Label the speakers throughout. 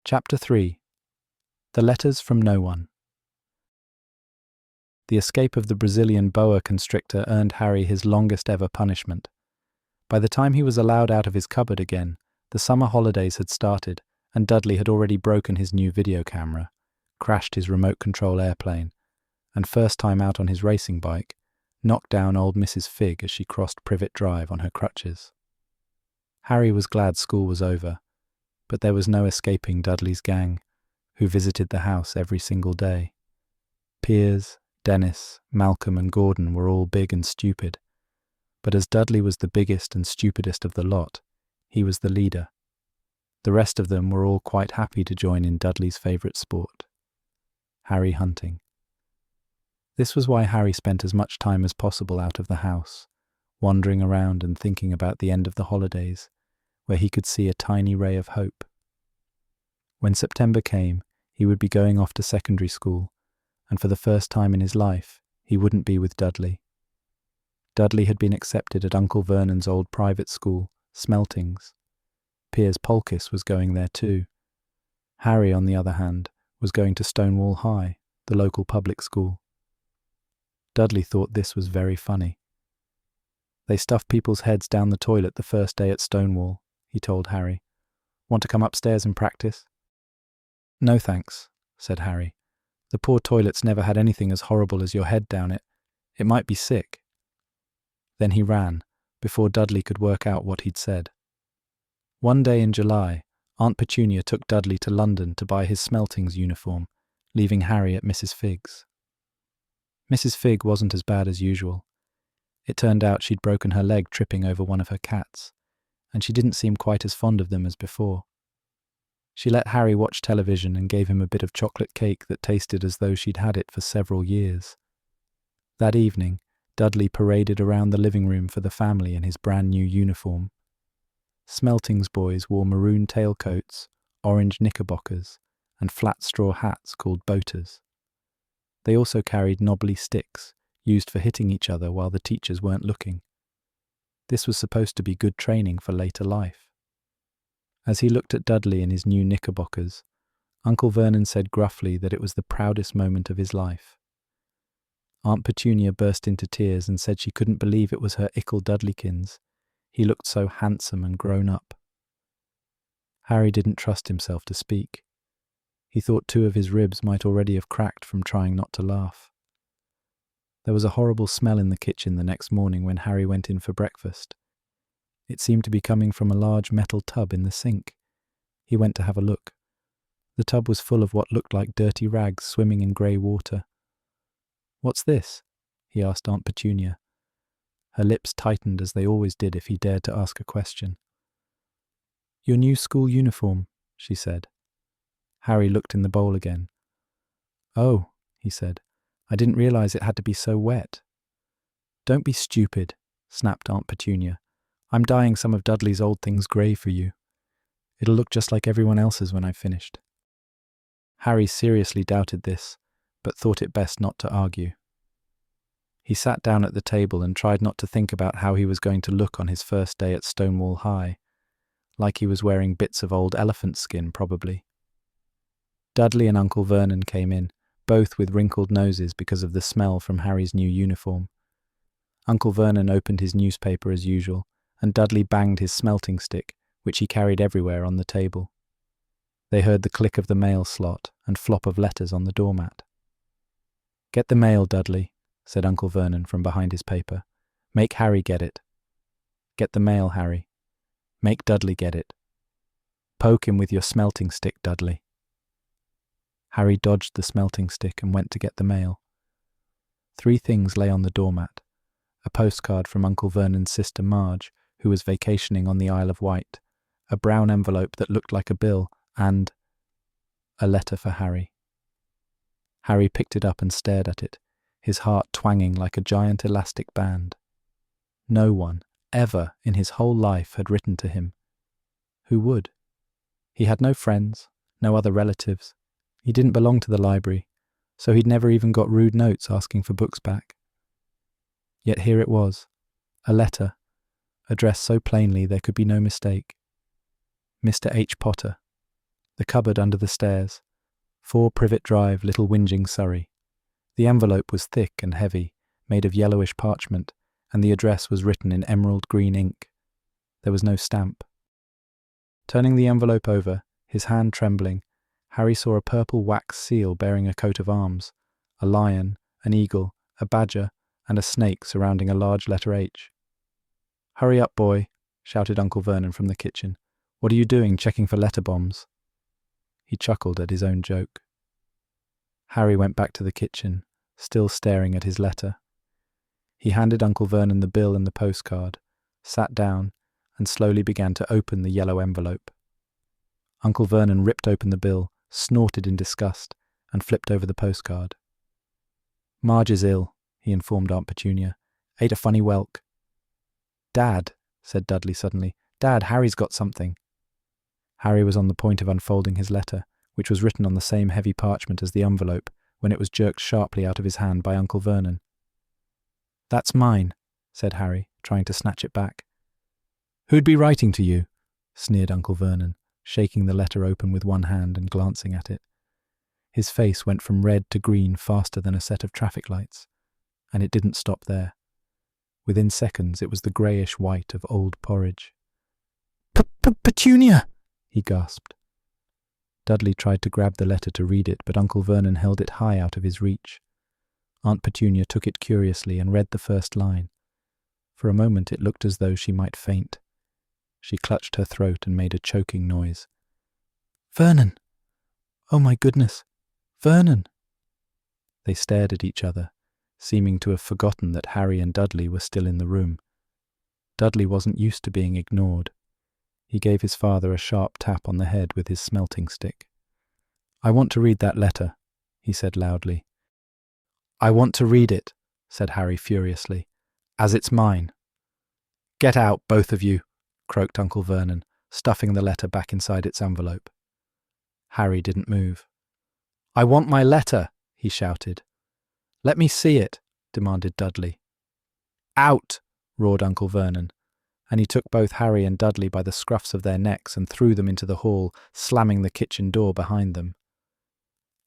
Speaker 1: Chapter 3. The Letters from No One. The escape of the Brazilian boa constrictor earned Harry his longest ever punishment. By the time he was allowed out of his cupboard again, the summer holidays had started, and Dudley had already broken his new video camera, crashed his remote control airplane, and first time out on his racing bike, knocked down old Mrs. Figg as she crossed Privet Drive on her crutches. Harry was glad school was over, but there was no escaping Dudley's gang, who visited the house every single day. Piers, Dennis, Malcolm and Gordon were all big and stupid, but as Dudley was the biggest and stupidest of the lot, he was the leader. The rest of them were all quite happy to join in Dudley's favourite sport, Harry hunting. This was why Harry spent as much time as possible out of the house, wandering around and thinking about the end of the holidays, where he could see a tiny ray of hope. When September came, he would be going off to secondary school, and for the first time in his life, he wouldn't be with Dudley. Dudley had been accepted at Uncle Vernon's old private school, Smeltings. Piers Polkiss was going there too. Harry, on the other hand, was going to Stonewall High, the local public school. Dudley thought this was very funny. They stuffed people's heads down the toilet the first day at Stonewall, he told Harry. Want to come upstairs and practice? No thanks, said Harry. The poor toilets never had anything as horrible as your head down it. It might be sick. Then he ran, before Dudley could work out what he'd said. One day in July, Aunt Petunia took Dudley to London to buy his Smeltings uniform, leaving Harry at Mrs. Figg's. Mrs. Figg wasn't as bad as usual. It turned out she'd broken her leg tripping over one of her cats, and she didn't seem quite as fond of them as before. She let Harry watch television and gave him a bit of chocolate cake that tasted as though she'd had it for several years. That evening, Dudley paraded around the living room for the family in his brand new uniform. Smeltings boys wore maroon tailcoats, orange knickerbockers, and flat straw hats called boaters. They also carried knobbly sticks, used for hitting each other while the teachers weren't looking. This was supposed to be good training for later life. As he looked at Dudley in his new knickerbockers, Uncle Vernon said gruffly that it was the proudest moment of his life. Aunt Petunia burst into tears and said she couldn't believe it was her ickle Dudleykins. He looked so handsome and grown up. Harry didn't trust himself to speak. He thought 2 of his ribs might already have cracked from trying not to laugh. There was a horrible smell in the kitchen the next morning when Harry went in for breakfast. It seemed to be coming from a large metal tub in the sink. He went to have a look. The tub was full of what looked like dirty rags swimming in grey water. "What's this?" he asked Aunt Petunia. Her lips tightened as they always did if he dared to ask a question. "Your new school uniform," she said. Harry looked in the bowl again. "Oh," he said, "I didn't realize it had to be so wet." "Don't be stupid," snapped Aunt Petunia. "I'm dyeing some of Dudley's old things grey for you. It'll look just like everyone else's when I've finished." Harry seriously doubted this, but thought it best not to argue. He sat down at the table and tried not to think about how he was going to look on his first day at Stonewall High, like he was wearing bits of old elephant skin, probably. Dudley and Uncle Vernon came in, both with wrinkled noses because of the smell from Harry's new uniform. Uncle Vernon opened his newspaper as usual, and Dudley banged his smelting stick, which he carried everywhere, on the table. They heard the click of the mail slot and flop of letters on the doormat. "Get the mail, Dudley," said Uncle Vernon from behind his paper. "Make Harry get it." "Get the mail, Harry. Make Dudley get it." "Poke him with your smelting stick, Dudley." Harry dodged the smelting stick and went to get the mail. 3 things lay on the doormat: a postcard from Uncle Vernon's sister Marge, who was vacationing on the Isle of Wight, a brown envelope that looked like a bill, and a letter for Harry. Harry picked it up and stared at it, his heart twanging like a giant elastic band. No one, ever, in his whole life had written to him. Who would? He had no friends, no other relatives. He didn't belong to the library, so he'd never even got rude notes asking for books back. Yet here it was, a letter, addressed so plainly there could be no mistake. Mr. H. Potter. The cupboard under the stairs. 4 Privet Drive, Little Whinging, Surrey. The envelope was thick and heavy, made of yellowish parchment, and the address was written in emerald green ink. There was no stamp. Turning the envelope over, his hand trembling, Harry saw a purple wax seal bearing a coat of arms, a lion, an eagle, a badger, and a snake surrounding a large letter H. "Hurry up, boy," shouted Uncle Vernon from the kitchen. "What are you doing, checking for letter bombs?" He chuckled at his own joke. Harry went back to the kitchen, still staring at his letter. He handed Uncle Vernon the bill and the postcard, sat down, and slowly began to open the yellow envelope. Uncle Vernon ripped open the bill, snorted in disgust, and flipped over the postcard. "Marge is ill," he informed Aunt Petunia. "Ate a funny whelk." "Dad," said Dudley suddenly. "Dad, Harry's got something." Harry was on the point of unfolding his letter, which was written on the same heavy parchment as the envelope, when it was jerked sharply out of his hand by Uncle Vernon. "That's mine," said Harry, trying to snatch it back. "Who'd be writing to you?" sneered Uncle Vernon, shaking the letter open with one hand and glancing at it. His face went from red to green faster than a set of traffic lights, and it didn't stop there. Within seconds it was the greyish white of old porridge. "Petunia!" he gasped. Dudley tried to grab the letter to read it, but Uncle Vernon held it high out of his reach. Aunt Petunia took it curiously and read the first line. For a moment it looked as though she might faint. She clutched her throat and made a choking noise. "Vernon! Oh my goodness! Vernon!" They stared at each other, seeming to have forgotten that Harry and Dudley were still in the room. Dudley wasn't used to being ignored. He gave his father a sharp tap on the head with his smelting stick. "I want to read that letter," he said loudly. "I want to read it," said Harry furiously, "as it's mine." "Get out, both of you," croaked Uncle Vernon, stuffing the letter back inside its envelope. Harry didn't move. "I want my letter," he shouted. "Let me see it," demanded Dudley. "Out!" roared Uncle Vernon, and he took both Harry and Dudley by the scruffs of their necks and threw them into the hall, slamming the kitchen door behind them.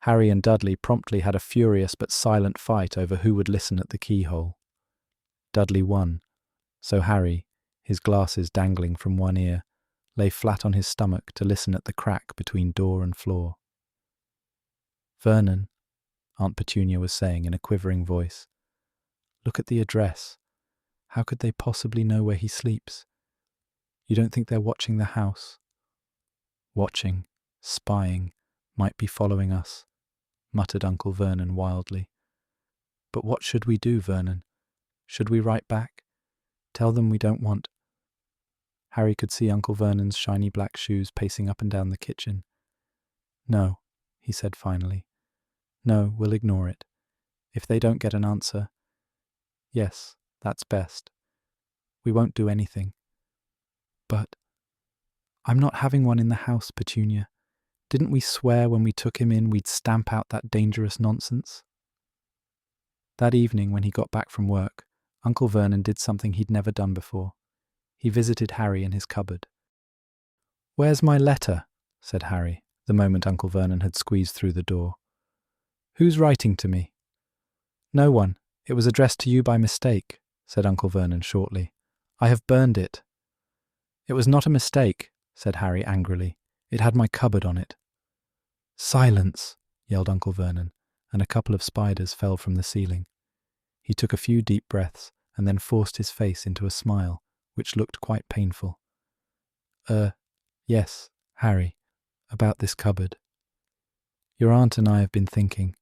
Speaker 1: Harry and Dudley promptly had a furious but silent fight over who would listen at the keyhole. Dudley won, so Harry, his glasses dangling from one ear, lay flat on his stomach to listen at the crack between door and floor. "Vernon," Aunt Petunia was saying in a quivering voice, "look at the address. How could they possibly know where he sleeps? You don't think they're watching the house?" "Watching, spying, might be following us," muttered Uncle Vernon wildly. "But what should we do, Vernon? Should we write back? Tell them we don't want—" Harry could see Uncle Vernon's shiny black shoes pacing up and down the kitchen. "No," he said finally. "No, we'll ignore it. If they don't get an answer, yes, that's best. We won't do anything. But I'm not having one in the house, Petunia. Didn't we swear when we took him in we'd stamp out that dangerous nonsense?" That evening when he got back from work, Uncle Vernon did something he'd never done before. He visited Harry in his cupboard. "Where's my letter?" said Harry, the moment Uncle Vernon had squeezed through the door. "Who's writing to me?" "No one. It was addressed to you by mistake," said Uncle Vernon shortly. "I have burned it." "It was not a mistake," said Harry angrily. "It had my cupboard on it." "Silence!" yelled Uncle Vernon, and a couple of spiders fell from the ceiling. He took a few deep breaths and then forced his face into a smile, which looked quite painful. Yes, Harry, about this cupboard. Your aunt and I have been thinking.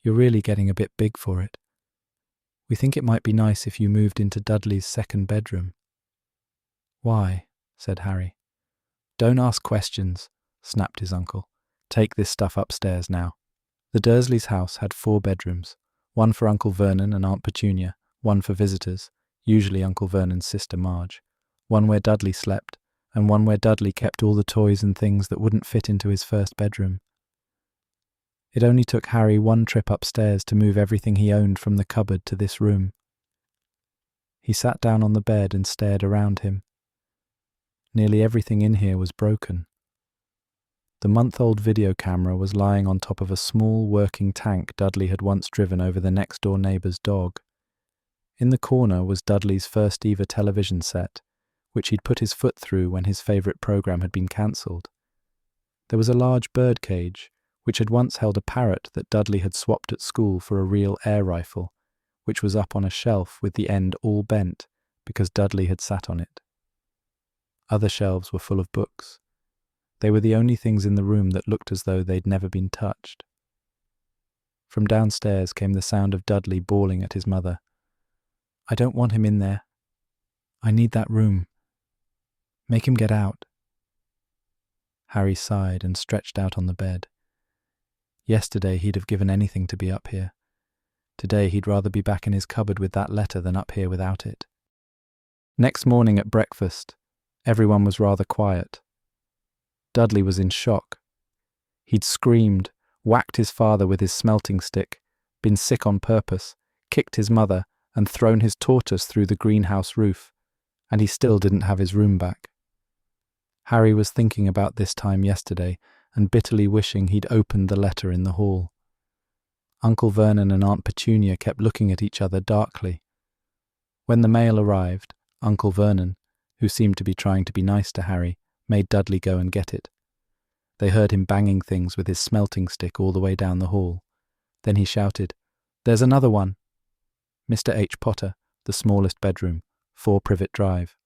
Speaker 1: You're really getting a bit big for it. We think it might be nice if you moved into Dudley's second bedroom." "Why?" said Harry. "Don't ask questions," snapped his uncle. "Take this stuff upstairs now." The Dursleys' house had 4 bedrooms, one for Uncle Vernon and Aunt Petunia, one for visitors, usually Uncle Vernon's sister Marge, one where Dudley slept, and one where Dudley kept all the toys and things that wouldn't fit into his first bedroom. It only took Harry one trip upstairs to move everything he owned from the cupboard to this room. He sat down on the bed and stared around him. Nearly everything in here was broken. The month-old video camera was lying on top of a small working tank Dudley had once driven over the next-door neighbour's dog. In the corner was Dudley's first-ever television set, which he'd put his foot through when his favourite programme had been cancelled. There was a large bird cage, which had once held a parrot that Dudley had swapped at school for a real air rifle, which was up on a shelf with the end all bent because Dudley had sat on it. Other shelves were full of books. They were the only things in the room that looked as though they'd never been touched. From downstairs came the sound of Dudley bawling at his mother. "I don't want him in there. I need that room. Make him get out." Harry sighed and stretched out on the bed. Yesterday he'd have given anything to be up here. Today he'd rather be back in his cupboard with that letter than up here without it. Next morning at breakfast, everyone was rather quiet. Dudley was in shock. He'd screamed, whacked his father with his smelting stick, been sick on purpose, kicked his mother, and thrown his tortoise through the greenhouse roof, and he still didn't have his room back. Harry was thinking about this time yesterday and bitterly wishing he'd opened the letter in the hall. Uncle Vernon and Aunt Petunia kept looking at each other darkly. When the mail arrived, Uncle Vernon, who seemed to be trying to be nice to Harry, made Dudley go and get it. They heard him banging things with his smelting stick all the way down the hall. Then he shouted, "There's another one!" Mr. H. Potter, the smallest bedroom, 4 Privet Drive.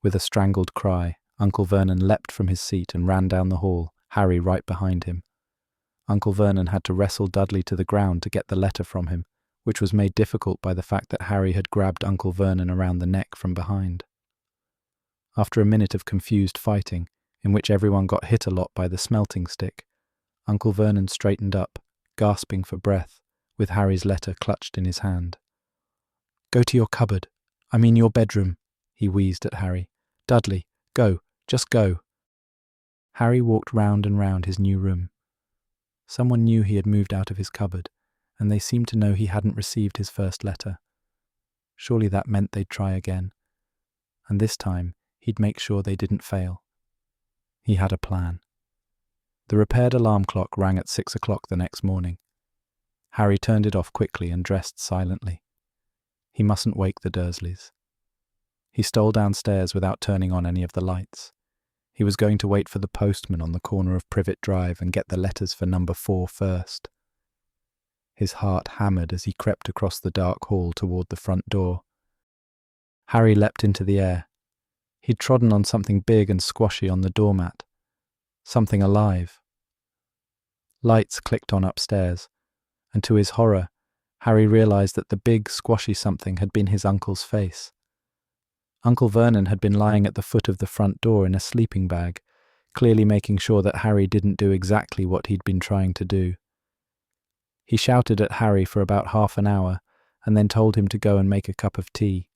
Speaker 1: With a strangled cry, Uncle Vernon leapt from his seat and ran down the hall, Harry right behind him. Uncle Vernon had to wrestle Dudley to the ground to get the letter from him, which was made difficult by the fact that Harry had grabbed Uncle Vernon around the neck from behind. After a minute of confused fighting, in which everyone got hit a lot by the smelting stick, Uncle Vernon straightened up, gasping for breath, with Harry's letter clutched in his hand. "Go to your cupboard. I mean your bedroom," he wheezed at Harry. "Dudley, go, just go." Harry walked round and round his new room. Someone knew he had moved out of his cupboard, and they seemed to know he hadn't received his first letter. Surely that meant they'd try again, and this time he'd make sure they didn't fail. He had a plan. The repaired alarm clock rang at 6 o'clock the next morning. Harry turned it off quickly and dressed silently. He mustn't wake the Dursleys. He stole downstairs without turning on any of the lights. He was going to wait for the postman on the corner of Privet Drive and get the letters for number 4 first. His heart hammered as he crept across the dark hall toward the front door. Harry leapt into the air. He'd trodden on something big and squashy on the doormat. Something alive. Lights clicked on upstairs, and to his horror, Harry realized that the big, squashy something had been his uncle's face. Uncle Vernon had been lying at the foot of the front door in a sleeping bag, clearly making sure that Harry didn't do exactly what he'd been trying to do. He shouted at Harry for about half an hour, and then told him to go and make a cup of tea.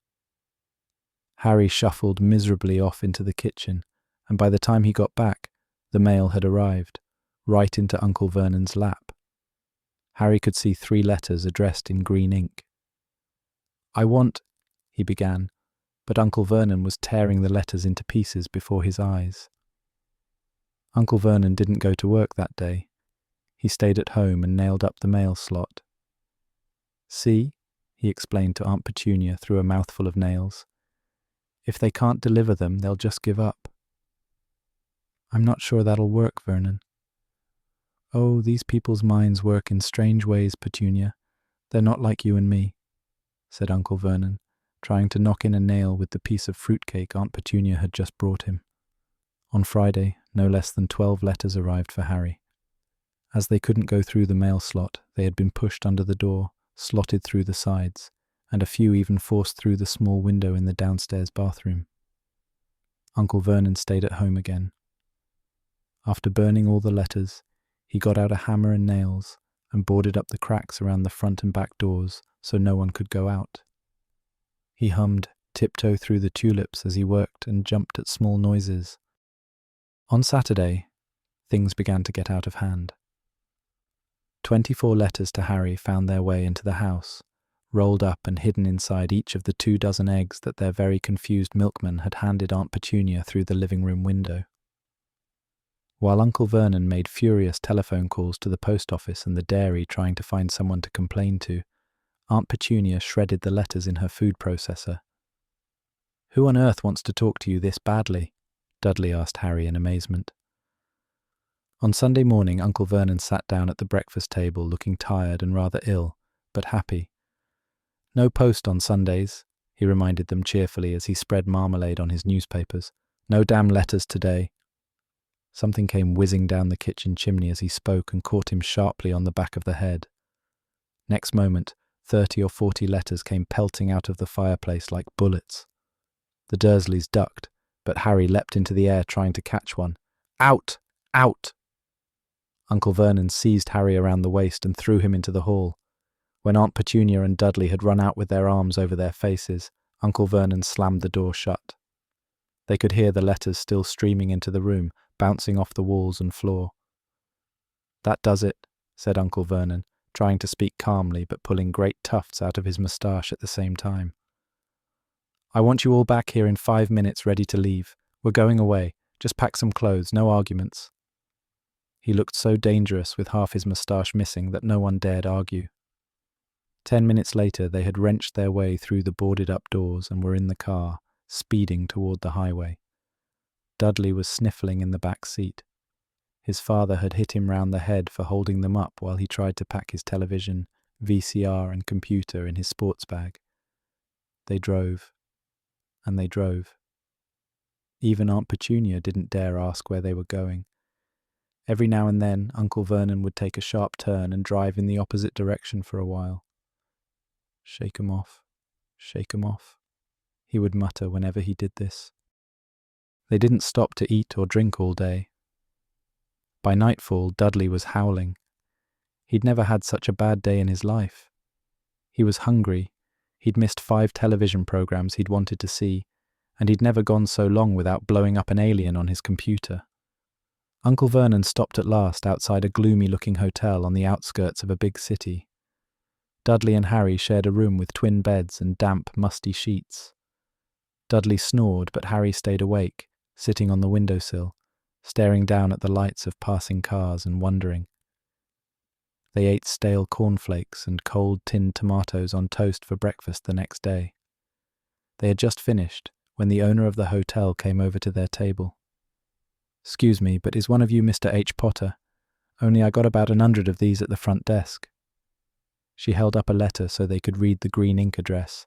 Speaker 1: Harry shuffled miserably off into the kitchen, and by the time he got back, the mail had arrived, right into Uncle Vernon's lap. Harry could see 3 letters addressed in green ink. "I want," he began, but Uncle Vernon was tearing the letters into pieces before his eyes. Uncle Vernon didn't go to work that day. He stayed at home and nailed up the mail slot. "See," he explained to Aunt Petunia through a mouthful of nails. "If they can't deliver them, they'll just give up." "I'm not sure that'll work, Vernon." "Oh, these people's minds work in strange ways, Petunia. They're not like you and me," said Uncle Vernon, trying to knock in a nail with the piece of fruitcake Aunt Petunia had just brought him. On Friday, no less than 12 letters arrived for Harry. As they couldn't go through the mail slot, they had been pushed under the door, slotted through the sides, and a few even forced through the small window in the downstairs bathroom. Uncle Vernon stayed at home again. After burning all the letters, he got out a hammer and nails and boarded up the cracks around the front and back doors so no one could go out. He hummed Tiptoe Through the Tulips as he worked and jumped at small noises. On Saturday, things began to get out of hand. 24 letters to Harry found their way into the house, rolled up and hidden inside each of the 24 eggs that their very confused milkman had handed Aunt Petunia through the living room window. While Uncle Vernon made furious telephone calls to the post office and the dairy trying to find someone to complain to, Aunt Petunia shredded the letters in her food processor. "Who on earth wants to talk to you this badly?" Dudley asked Harry in amazement. On Sunday morning, Uncle Vernon sat down at the breakfast table looking tired and rather ill, but happy. "No post on Sundays," he reminded them cheerfully as he spread marmalade on his newspapers. "No damn letters today." Something came whizzing down the kitchen chimney as he spoke and caught him sharply on the back of the head. Next moment, 30 or 40 letters came pelting out of the fireplace like bullets. The Dursleys ducked, but Harry leapt into the air trying to catch one. "Out! Out!" Uncle Vernon seized Harry around the waist and threw him into the hall. When Aunt Petunia and Dudley had run out with their arms over their faces, Uncle Vernon slammed the door shut. They could hear the letters still streaming into the room, bouncing off the walls and floor. "That does it," said Uncle Vernon, trying to speak calmly but pulling great tufts out of his moustache at the same time. "I want you all back here in 5 minutes ready to leave. We're going away. Just pack some clothes, no arguments." He looked so dangerous with half his moustache missing that no one dared argue. 10 minutes later they had wrenched their way through the boarded-up doors and were in the car, speeding toward the highway. Dudley was sniffling in the back seat. His father had hit him round the head for holding them up while he tried to pack his television, VCR and computer in his sports bag. They drove, and they drove. Even Aunt Petunia didn't dare ask where they were going. Every now and then Uncle Vernon would take a sharp turn and drive in the opposite direction for a while. "Shake 'em off, shake 'em off," he would mutter whenever he did this. They didn't stop to eat or drink all day. By nightfall, Dudley was howling. He'd never had such a bad day in his life. He was hungry. He'd missed 5 television programs he'd wanted to see, and he'd never gone so long without blowing up an alien on his computer. Uncle Vernon stopped at last outside a gloomy-looking hotel on the outskirts of a big city. Dudley and Harry shared a room with twin beds and damp, musty sheets. Dudley snored, but Harry stayed awake, sitting on the windowsill, staring down at the lights of passing cars and wondering. They ate stale cornflakes and cold tinned tomatoes on toast for breakfast the next day. They had just finished when the owner of the hotel came over to their table. "Excuse me, but is one of you Mr. H. Potter? Only I got about 100 of these at the front desk." She held up a letter so they could read the green ink address.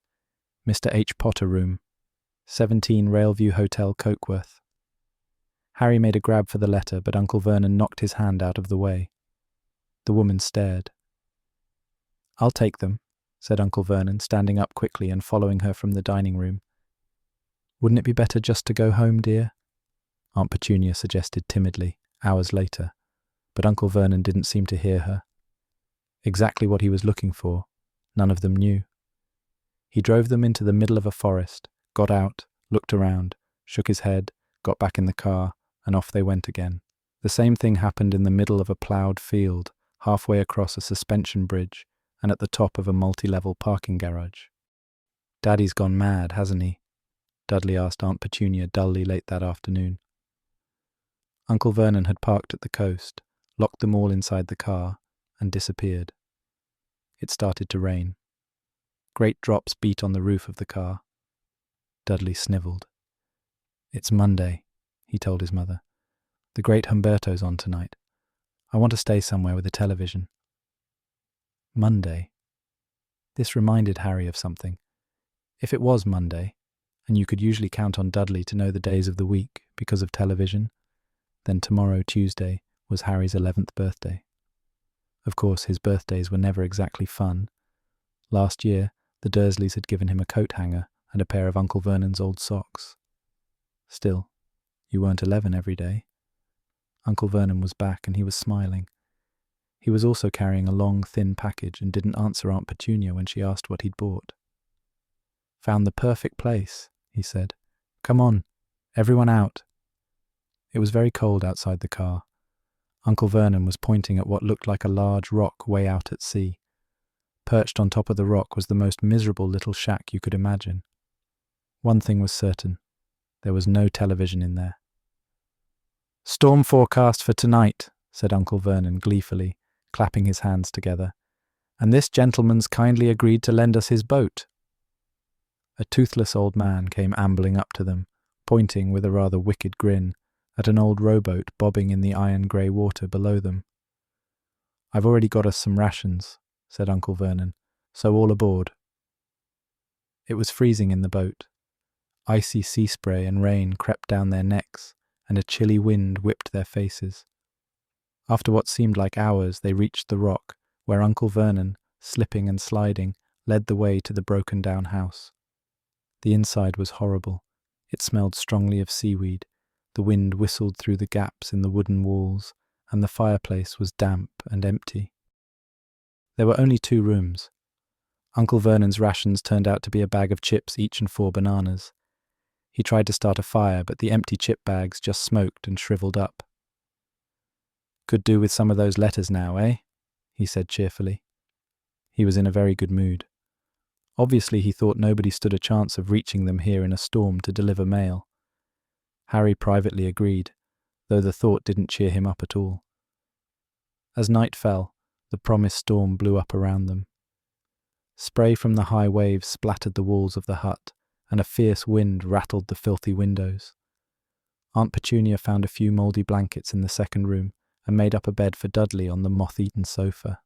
Speaker 1: "Mr. H. Potter room, 17 Railview Hotel, Cokeworth." Harry made a grab for the letter, but Uncle Vernon knocked his hand out of the way. The woman stared. "I'll take them," said Uncle Vernon, standing up quickly and following her from the dining room. "Wouldn't it be better just to go home, dear?" Aunt Petunia suggested timidly, hours later, but Uncle Vernon didn't seem to hear her. Exactly what he was looking for, none of them knew. He drove them into the middle of a forest, got out, looked around, shook his head, got back in the car, and off they went again. The same thing happened in the middle of a ploughed field, halfway across a suspension bridge, and at the top of a multi-level parking garage. "Daddy's gone mad, hasn't he?" Dudley asked Aunt Petunia dully late that afternoon. Uncle Vernon had parked at the coast, locked them all inside the car, and disappeared. It started to rain. Great drops beat on the roof of the car. Dudley snivelled. "It's Monday," he told his mother. "The great Humberto's on tonight. I want to stay somewhere with a television." Monday. This reminded Harry of something. If it was Monday, and you could usually count on Dudley to know the days of the week because of television, then tomorrow, Tuesday, was Harry's 11th birthday. Of course, his birthdays were never exactly fun. Last year, the Dursleys had given him a coat hanger and a pair of Uncle Vernon's old socks. Still, you weren't 11 every day. Uncle Vernon was back and he was smiling. He was also carrying a long, thin package and didn't answer Aunt Petunia when she asked what he'd bought. "Found the perfect place," he said. "Come on, everyone out." It was very cold outside the car. Uncle Vernon was pointing at what looked like a large rock way out at sea. Perched on top of the rock was the most miserable little shack you could imagine. One thing was certain. There was no television in there. "Storm forecast for tonight," said Uncle Vernon gleefully, clapping his hands together. "And this gentleman's kindly agreed to lend us his boat." A toothless old man came ambling up to them, pointing with a rather wicked grin at an old rowboat bobbing in the iron-grey water below them. "I've already got us some rations," said Uncle Vernon, "so all aboard." It was freezing in the boat. Icy sea spray and rain crept down their necks, and a chilly wind whipped their faces. After what seemed like hours, they reached the rock, where Uncle Vernon, slipping and sliding, led the way to the broken-down house. The inside was horrible. It smelled strongly of seaweed, the wind whistled through the gaps in the wooden walls, and the fireplace was damp and empty. There were only 2 rooms. Uncle Vernon's rations turned out to be a bag of chips each and 4 bananas. He tried to start a fire, but the empty chip bags just smoked and shriveled up. "Could do with some of those letters now, eh?" he said cheerfully. He was in a very good mood. Obviously he thought nobody stood a chance of reaching them here in a storm to deliver mail. Harry privately agreed, though the thought didn't cheer him up at all. As night fell, the promised storm blew up around them. Spray from the high waves splattered the walls of the hut, and a fierce wind rattled the filthy windows. Aunt Petunia found a few mouldy blankets in the second room and made up a bed for Dudley on the moth-eaten sofa.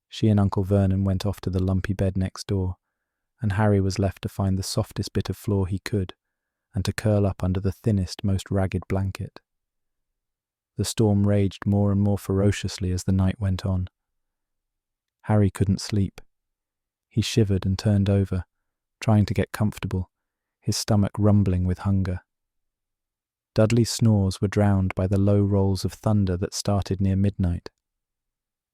Speaker 1: She and Uncle Vernon went off to the lumpy bed next door, and Harry was left to find the softest bit of floor he could, and to curl up under the thinnest, most ragged blanket. The storm raged more and more ferociously as the night went on. Harry couldn't sleep. He shivered and turned over, trying to get comfortable, his stomach rumbling with hunger. Dudley's snores were drowned by the low rolls of thunder that started near midnight.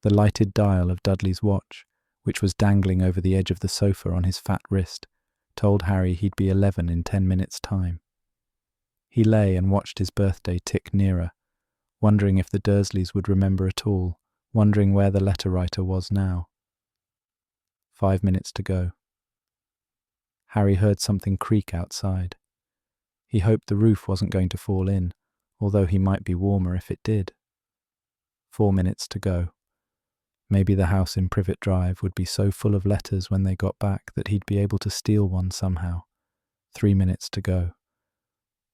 Speaker 1: The lighted dial of Dudley's watch, which was dangling over the edge of the sofa on his fat wrist, told Harry he'd be 11 in 10 minutes' time. He lay and watched his birthday tick nearer, wondering if the Dursleys would remember at all, wondering where the letter writer was now. 5 minutes to go. Harry heard something creak outside. He hoped the roof wasn't going to fall in, although he might be warmer if it did. 4 minutes to go. Maybe the house in Privet Drive would be so full of letters when they got back that he'd be able to steal one somehow. 3 minutes to go.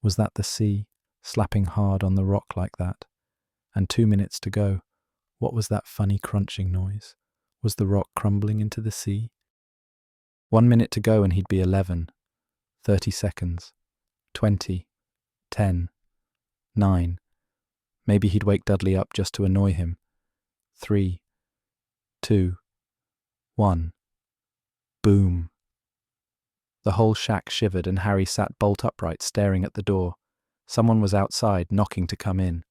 Speaker 1: Was that the sea, slapping hard on the rock like that? And 2 minutes to go. What was that funny crunching noise? Was the rock crumbling into the sea? 1 minute to go and he'd be 11. 30 seconds. 20. 10. 9. Maybe he'd wake Dudley up just to annoy him. 3. 2. 1. Boom. The whole shack shivered and Harry sat bolt upright staring at the door. Someone was outside, knocking to come in.